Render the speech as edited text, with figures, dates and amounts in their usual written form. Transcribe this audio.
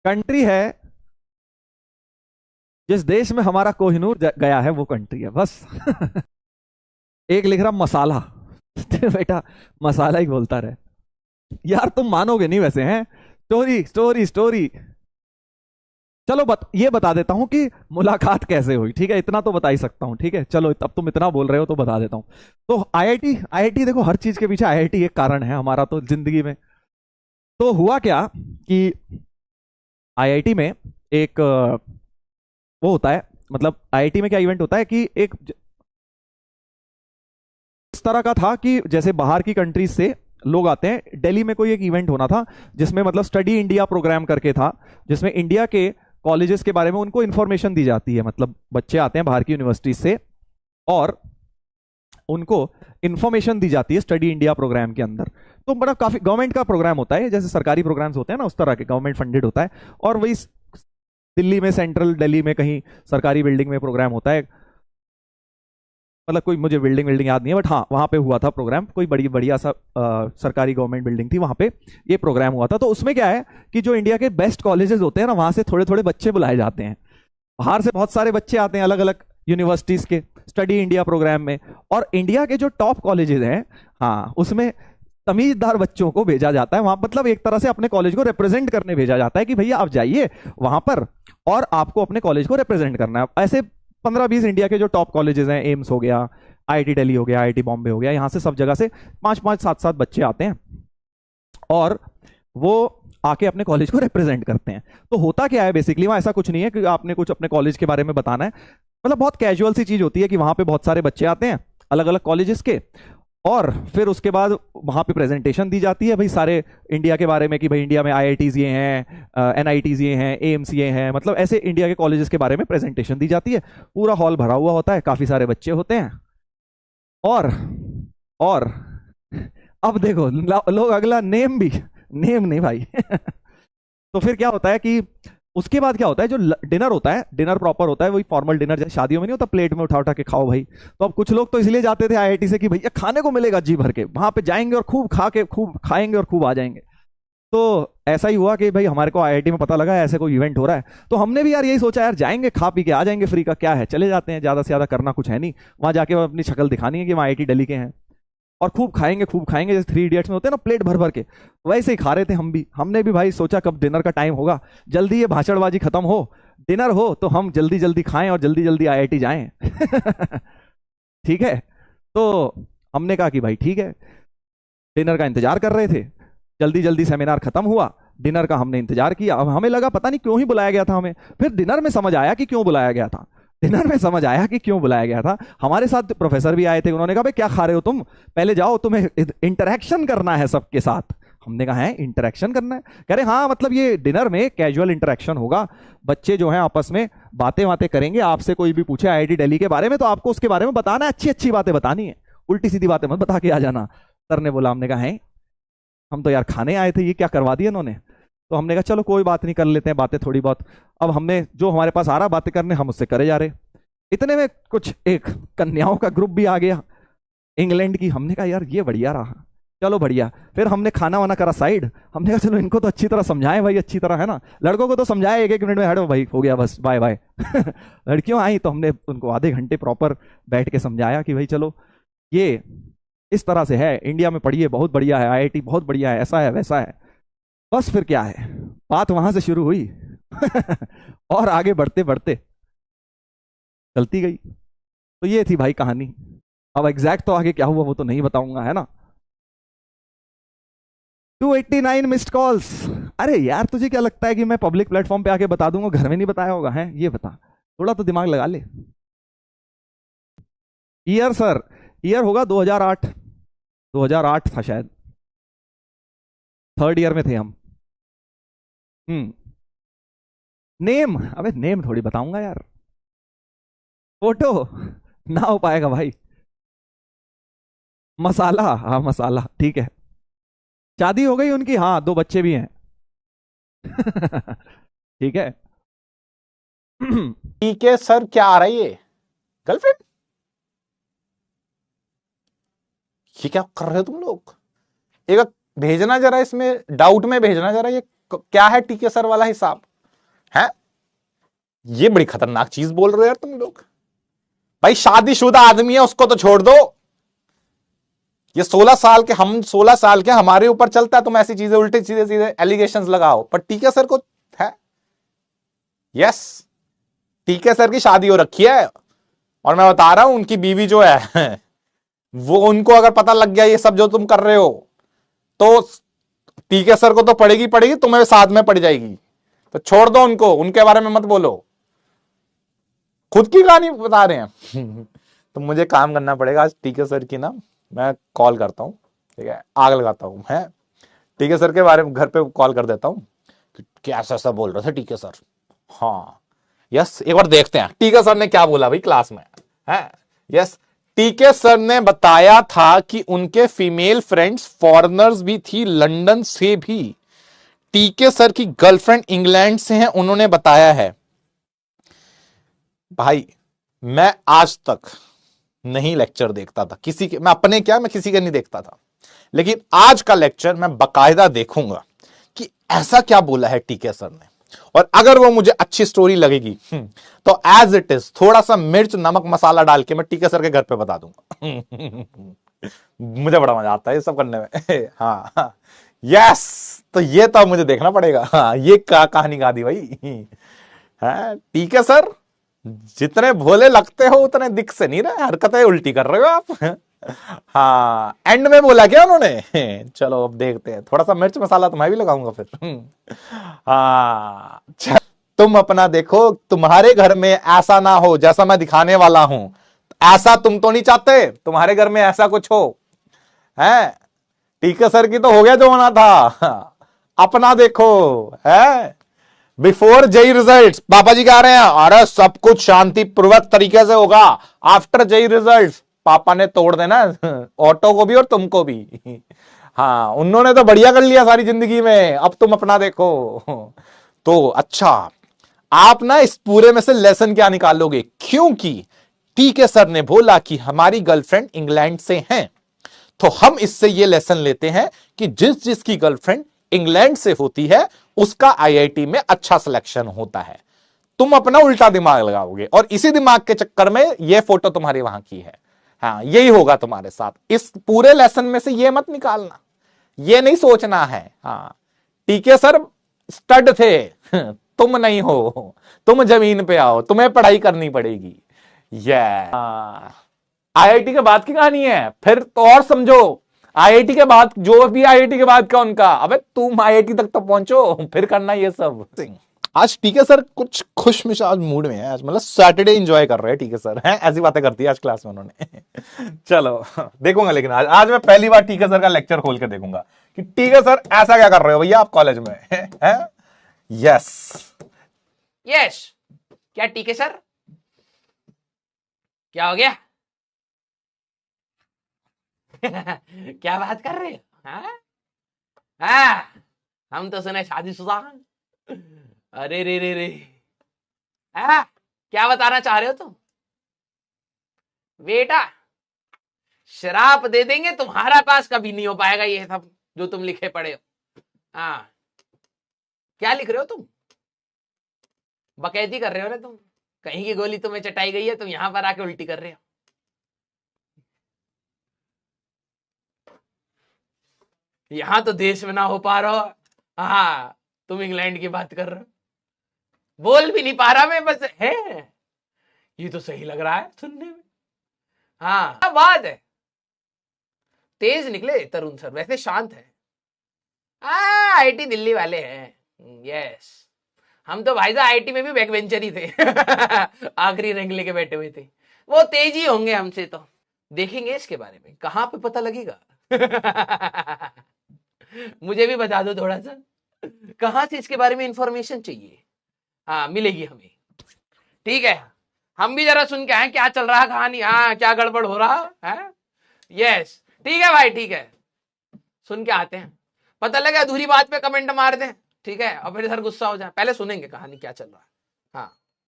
Country है जिस देश में हमारा कोहिनूर गया है, वो कंट्री है बस। एक लिख रहा मसाला। बेटा मसाला ही बोलता रहे यार, तुम मानोगे नहीं वैसे हैं। Story story story. चलो ये बता देता हूं कि मुलाकात कैसे हुई, ठीक है, इतना तो बता ही सकता हूं, ठीक है। चलो अब तुम इतना बोल रहे हो तो बता देता हूं। तो आईआईटी, आईआईटी देखो, हर चीज के पीछे आईआईटी एक कारण है हमारा तो जिंदगी में। तो हुआ क्या कि आईआईटी में एक वो होता है, मतलब आईआईटी में क्या इवेंट होता है कि एक इस तरह का था कि जैसे बाहर की कंट्रीज से लोग आते हैं। दिल्ली में कोई एक इवेंट होना था जिसमें मतलब स्टडी इंडिया प्रोग्राम करके था, जिसमें इंडिया के कॉलेजेस के बारे में उनको इंफॉर्मेशन दी जाती है। मतलब बच्चे आते हैं बाहर की यूनिवर्सिटी से और उनको इंफॉर्मेशन दी जाती है स्टडी इंडिया प्रोग्राम के अंदर। तो बड़ा काफी गवर्नमेंट का प्रोग्राम होता है, जैसे सरकारी प्रोग्राम्स होते हैं ना, उस तरह के गवर्नमेंट फंडेड होता है। और वही दिल्ली में, सेंट्रल दिल्ली में कहीं सरकारी बिल्डिंग में प्रोग्राम होता है। मतलब कोई मुझे बिल्डिंग याद नहीं है, बट हाँ वहां पे हुआ था प्रोग्राम, कोई बड़ी बढ़िया सा सरकारी गवर्नमेंट बिल्डिंग थी, वहां पे ये प्रोग्राम हुआ था। तो उसमें क्या है कि जो इंडिया के बेस्ट कॉलेजेस होते हैं ना, वहां से थोड़े थोड़े बच्चे बुलाए जाते हैं। बाहर से बहुत सारे बच्चे आते हैं अलग अलग यूनिवर्सिटीज के स्टडी इंडिया प्रोग्राम में। और इंडिया के जो टॉप कॉलेजेस हैं, हाँ, उसमें तमीजदार बच्चों को भेजा जाता है वहां। मतलब एक तरह से अपने कॉलेज को रिप्रेजेंट करने भेजा जाता है कि भैया आप जाइए वहां पर और आपको अपने कॉलेज को रिप्रेजेंट करना है। ऐसे 15-20 इंडिया के जो टॉप कॉलेजेस हैं, एम्स हो गया, आईआईटी दिल्ली हो गया, आईआईटी बॉम्बे हो गया, यहाँ से सब जगह से 5-5, 7-7 बच्चे आते हैं और वो आके अपने कॉलेज को रिप्रेजेंट करते हैं। तो होता क्या है बेसिकली, वहां ऐसा कुछ नहीं है कि आपने कुछ अपने कॉलेज के बारे में बताना है। मतलब बहुत कैजुअल सी चीज होती है कि वहां पे बहुत सारे बच्चे आते हैं अलग अलग कॉलेजेस के, और फिर उसके बाद वहां पे प्रेजेंटेशन दी जाती है भाई सारे इंडिया के बारे में कि भाई इंडिया में आईआईटीज ये हैं, एनआईटीज ये हैं, एम्स ये हैं, मतलब ऐसे इंडिया के कॉलेजेस के बारे में प्रेजेंटेशन दी जाती है। पूरा हॉल भरा हुआ होता है, काफी सारे बच्चे होते हैं। और और अब देखो लोग अगला नेम भी, नेम नहीं भाई। तो फिर क्या होता है कि उसके बाद क्या होता है, जो डिनर होता है, डिनर प्रॉपर होता है, वही फॉर्मल डिनर जैसे शादियों में नहीं होता, प्लेट में उठा उठा के खाओ भाई। तो अब कुछ लोग तो इसलिए जाते थे आईआईटी से कि भैया खाने को मिलेगा जी भर के, वहां पे जाएंगे और खूब खा के खूब खाएंगे और खूब आ जाएंगे। तो ऐसा ही हुआ कि भाई हमारे को आईआईटी में पता लगा ऐसे कोई इवेंट हो रहा है, तो हमने भी यार यही सोचा, यार जाएंगे खा पी के आ जाएंगे, फ्री का क्या है, चले जाते हैं, ज्यादा से ज्यादा करना कुछ है नहीं, वहां जाके अपनी शक्ल दिखानी है कि वहां आईआईटी दिल्ली के हैं और खूब खाएंगे खूब खाएंगे, जैसे 3 इडियट्स में होते हैं ना, प्लेट भर भर के, वैसे ही खा रहे थे हम भी। हमने भी भाई सोचा कब डिनर का टाइम होगा, जल्दी ये भाषणबाजी खत्म हो, डिनर हो, तो हम जल्दी जल्दी खाएं और जल्दी जल्दी आईआईटी जाएं। ठीक है। तो हमने कहा कि भाई ठीक है, डिनर का इंतजार कर रहे थे, जल्दी जल्दी सेमिनार खत्म हुआ, डिनर का हमने इंतजार किया। अब हमें लगा पता नहीं क्यों ही बुलाया गया था हमें, फिर डिनर में समझ आया कि क्यों बुलाया गया था। डिनर में समझ आया कि क्यों बुलाया गया था। हमारे साथ प्रोफेसर भी आए थे, उन्होंने कहा भाई क्या खा रहे हो तुम, पहले जाओ, तुम्हें इंटरेक्शन करना है सबके साथ। हमने कहा है इंटरेक्शन करना है, कह रहे हाँ, मतलब ये डिनर में कैजुअल इंटरेक्शन होगा, बच्चे जो हैं आपस में बातें बातें करेंगे, आपसे कोई भी पूछे आईआईटी दिल्ली के बारे में तो आपको उसके बारे में बताना है, अच्छी अच्छी बातें बतानी है, उल्टी सीधी बातें मत बता के आ जाना। सर ने बोला, हमने कहा है हम तो यार खाने आए थे, ये क्या करवा दिया इन्होंने। तो हमने कहा चलो कोई बात नहीं, कर लेते हैं बातें थोड़ी बहुत। अब हमने जो हमारे पास आ रहा बातें करने, हम उससे करे जा रहे। इतने में कुछ एक कन्याओं का ग्रुप भी आ गया इंग्लैंड की। हमने कहा यार ये बढ़िया रहा, चलो बढ़िया। फिर हमने खाना वाना करा साइड, हमने कहा चलो इनको तो अच्छी तरह समझाएं भाई, अच्छी तरह, है ना, लड़कों को तो समझाए 1-1 मिनट में, हटो भाई हो गया बस बाय बाय। लड़कियों आई तो हमने उनको आधे घंटे प्रॉपर बैठ के समझाया कि भाई चलो ये इस तरह से है, इंडिया में पढ़िए, बहुत बढ़िया है, आईआईटी बहुत बढ़िया है, ऐसा है वैसा है। बस फिर क्या है, बात वहां से शुरू हुई। और आगे बढ़ते बढ़ते चलती गई। तो ये थी भाई कहानी। अब एग्जैक्ट तो आगे क्या हुआ वो तो नहीं बताऊंगा, है ना। 289 मिस्ड कॉल्स। अरे यार तुझे क्या लगता है कि मैं पब्लिक प्लेटफॉर्म पे आके बता दूंगा, घर में नहीं बताया होगा, है ये बता, थोड़ा तो दिमाग लगा ले। ईयर सर, ईयर होगा 2008, 2008 था शायद, थर्ड ईयर में थे हम। हम्म। नेम, अबे नेम थोड़ी बताऊंगा यार, फोटो ना हो पाएगा भाई। मसाला, हाँ मसाला, ठीक है। शादी हो गई उनकी, हाँ 2 बच्चे भी हैं। ठीक है। ठीक है सर, क्या आ रही है गर्लफ्रेंड, ये क्या कर रहे हो तुम लोग, एक भेजना जरा, इसमें डाउट में भेजना जरा, ये क्या है टीके सर वाला हिसाब। है? ये बड़ी खतरनाक चीज बोल रहे हो यार तुम लोग। भाई शादीशुदा आदमी है, उसको तो छोड़ दो। ये 16 साल के, हम 16 साल के, हमारे ऊपर चलता है तुम ऐसी चीजें, उल्टे सीधे सीधे एलिगेशंस लगाओ। पर टीके सर को है, यस, टीके सर की शादी हो रखी है, और मैं बता रहा हूं उनकी बीवी जो है वो, उनको अगर पता लग गया ये सब जो तुम कर रहे हो, तो टीके सर को तो पड़ेगी पड़ेगी, तुम्हें साथ में पड़ जाएगी। तो छोड़ दो उनको, उनके बारे में मत बोलो, खुद की कहानी बता रहे हैं। तो मुझे काम करना पड़ेगा आज टीके सर की ना, मैं कॉल करता हूं, ठीक है, आग लगाता हूं, है टीके सर के बारे में, घर पे कॉल कर देता हूं कि ऐसा ऐसा बोल रहे थे टीके सर। हाँ यस, एक बार देखते हैं टीके सर ने क्या बोला भाई क्लास में, है। यस, टीके सर ने बताया था कि उनके फीमेल फ्रेंड्स फॉरेनर्स भी थी, लंदन से भी। टीके सर की गर्लफ्रेंड इंग्लैंड से है, उन्होंने बताया है। भाई मैं आज तक नहीं लेक्चर देखता था किसी के, मैं अपने क्या, मैं किसी के नहीं देखता था, लेकिन आज का लेक्चर मैं बकायदा देखूंगा कि ऐसा क्या बोला है टीके सर ने। और अगर वो मुझे अच्छी स्टोरी लगेगी तो एज इट इज थोड़ा सा मिर्च नमक मसाला डाल के मैं टीके सर के घर पे बता दूंगा। मुझे बड़ा मजा आता है ये सब करने में। हाँ यस, तो ये तो मुझे देखना पड़ेगा। हाँ, ये कहानी गा दी भाई। है टीके सर, जितने भोले लगते हो उतने दिख से नहीं रहे, हरकतें उल्टी कर रहे हो आप। हाँ, एंड में बोला क्या उन्होंने? चलो अब देखते हैं, थोड़ा सा मिर्च मसाला तो मैं भी लगाऊंगा फिर। हाँ, तुम अपना देखो, तुम्हारे घर में ऐसा ना हो जैसा मैं दिखाने वाला हूं। ऐसा तुम तो नहीं चाहते तुम्हारे घर में ऐसा कुछ हो, है? टीके सर की तो हो गया जो होना था। अपना देखो, है। बिफोर जेई रिजल्ट्स पापा जी कह रहे हैं अरे सब कुछ शांतिपूर्वक तरीके से होगा, आफ्टर जेई रिजल्ट्स पापा ने तोड़ देना ऑटो को भी और तुमको भी। हाँ, उन्होंने तो बढ़िया कर लिया सारी जिंदगी में, अब तुम अपना देखो। तो अच्छा, आप ना इस पूरे में से लेसन क्या निकालोगे? क्योंकि टीके सर ने बोला कि हमारी गर्लफ्रेंड इंग्लैंड से हैं, तो हम इससे ये लेसन लेते हैं कि जिस जिसकी गर्लफ्रेंड इंग्लैंड से होती है उसका आईआईटी में अच्छा सिलेक्शन होता है। तुम अपना उल्टा दिमाग लगाओगे और इसी दिमाग के चक्कर में ये फोटो तुम्हारी वहां की है। हाँ, यही होगा तुम्हारे साथ। इस पूरे लेसन में से ये मत निकालना, ये नहीं सोचना है। हाँ, टीके सर स्टड थे, तुम नहीं हो, तुम जमीन पे आओ, तुम्हें पढ़ाई करनी पड़ेगी। ये आईआईटी के बाद की कहानी है, फिर तो और समझो। आईआईटी के बाद जो भी आईआईटी के बाद का उनका, अबे तुम आईआईटी तक तो पहुंचो फिर करना ये सब। आज टीके सर कुछ खुश मिजाज मूड में है, आज मतलब सैटरडे एंजॉय कर रहे हैं टीके सर, हैं, ऐसी बातें करती है आज क्लास में उन्होंने। चलो देखूंगा, लेकिन आज मैं पहली बार टीके सर का लेक्चर खोल के देखूंगा कि टीके सर ऐसा क्या कर रहे हो भैया आप कॉलेज में, हैं? यस यस, क्या टीके सर, क्या हो गया? क्या बात कर रहे हो? हाँ, हम तो सुने शादीशुदा। अरे रे रे रे, क्या बताना चाह रहे हो तुम? बेटा श्राप दे देंगे, तुम्हारा पास कभी नहीं हो पाएगा ये सब जो तुम लिखे पड़े हो। हाँ, क्या लिख रहे हो तुम? बकैती कर रहे हो ना तुम, कहीं की गोली तुम्हें चटाई गई है, तुम यहां पर आके उल्टी कर रहे हो। यहां तो देश में ना हो पा रहा हो, हाँ तुम इंग्लैंड की बात कर रहे हो। बोल भी नहीं पा रहा मैं, बस है ये तो सही लग रहा है सुनने में। हाँ, क्या बात है, तेज निकले तरुण सर, वैसे शांत है। आईटी दिल्ली वाले हैं। यस, हम तो भाई साहब आईटी में भी बैक वेंचर ही थे। आखिरी रैंक लेके बैठे हुए थे। वो तेज ही होंगे हमसे, तो देखेंगे इसके बारे में कहां पे पता लगेगा। मुझे भी बता दो थोड़ा सा, कहां से इसके बारे में इंफॉर्मेशन चाहिए। हाँ, मिलेगी हमें, ठीक है। हम भी जरा सुन के आए क्या चल रहा है कहानी, हाँ क्या गड़बड़ हो रहा है। यस ठीक है भाई, ठीक है, सुन के आते हैं। पता लगा अधूरी बात पे कमेंट मार दें, ठीक है, और फिर सर गुस्सा हो जाए। पहले सुनेंगे कहानी क्या चल रहा है। हाँ।